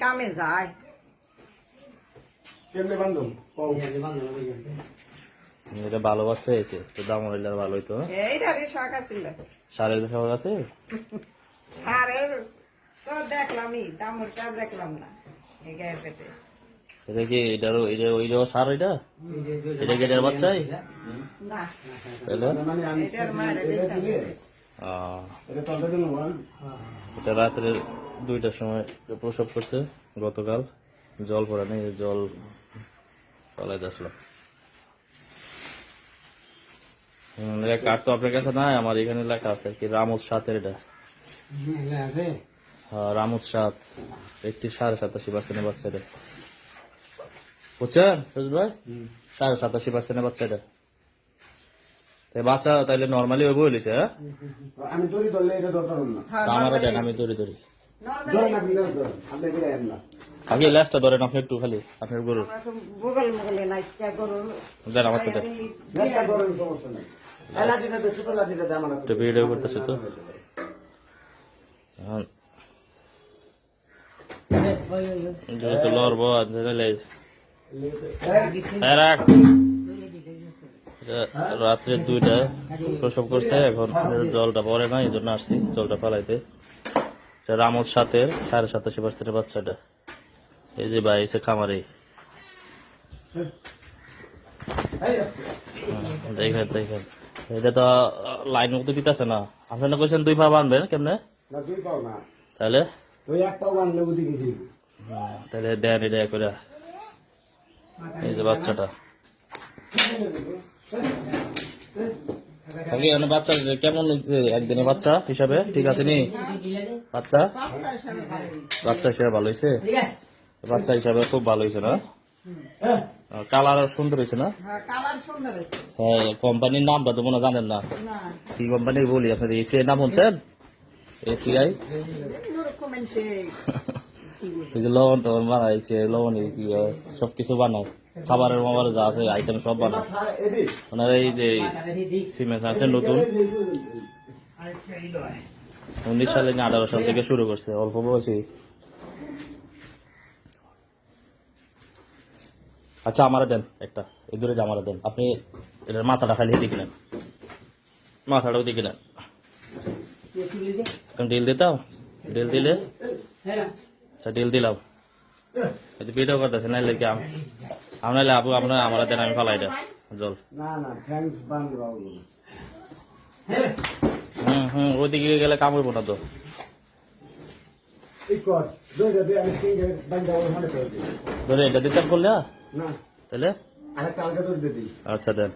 কামে যায় এটা ভালো বাচ্চা হয়েছে তো দাম হইলে ভালো হইতো। এইটারে শখ আছিল সারের শখ আছে সারের তো দেখলামই দামটা দেখলাম না এই গায়ের পেটে এটা কি এটারও ওইটাও সার এটা এটা কি এটার বাচ্চাই না তাহলে এটার মায়ের এটা রাত্রে 2টার সময় প্রসব করছে গতকাল। জল পড়ে নেই, জল চলাইতে আসলো। কার্ড তো আপনার কাছে নাই, আমার এখানে লেখা আছে কি রামুদ 7-এর এটা। হ্যাঁ রামুদ 7 87.87% বাচ্চাটা বুঝছেন ভাই, 87.87% বাচ্চাটা। বাচ্চা তাইলে নর্মালি ওই বলেছে। হ্যাঁ আমি দড়ি ধরলে এটা দরকার না, আমারও দেন, আমি দড়ি ধরে না আপনি দিলেন না আগে ল্যাসটা ধরেন আপনি একটু, খালি আপনার গরুর বগল মগলে নাইকা গরুর দেন আমার সাথে নেতা ধরেন, সমস্যা নাই। লাঠিটা তো ছোট লাঠিটা দাম না, তো ভিডিও করতেছে তো যেহেতু লড়বো রাত্রে 2টায় প্রসব করছে। এখন জলটা পরে না, এই জন্য আসছি জলটা পালাইতে। রামুদ 7-এর 87.87% বাচ্চাটা। এই যে ভাই এসে খামারে দেখেন দেখেন, এটা তো লাইন মতো দিতেছে না। আপনারা কইছেন 2 পা বানবেন কেমনে? না 2 পাও না, তাহলে ওই একটা বানলে বুঝি গেছি। তাহলে দেন এটা করে। এই যে বাচ্চাটা বাচ্চা কেমন একদিনে বাচ্চা হিসাবে ঠিক আছে নি? বাচ্চা হিসাবে ভালো হয়েছে, বাচ্চা হিসাবে খুব ভালো হয়েছে না? কালার সুন্দর হয়েছে না? হ্যাঁ কোম্পানির নামটা তো মনে জানেন না, কি কোম্পানি বলি আপনার? এসিআই নাম শুনছেন? এসিআই লবণ টবণ বানায়, লবণ সবকিছু বানায়, খাবারের মাবার যা আছে আইটেম সব বানায় ওনারা। এই যে সিমেন্ট আছে নতুন 19 সালে 18 সাল থেকে শুরু করছে, অল্প বয়সী। আচ্ছা আমারে দেন একটা, এই দূরে আমারে দেন আপনি। এটার মাথাটা খালি দিকে নেন, মাথাটাও দিকে নেন। ডিল দিতাম, ডিল দিলে আচ্ছা ডিল দিলাম। ভিডিও করতেছে না লেগে আপনার আপু আপনার আমার দেন, আমি ফালাই এটা জল। ওইদিকে গেলে কাম হইব না তো। ধরে এটা দিতাম করলে তাহলে আচ্ছা দেন।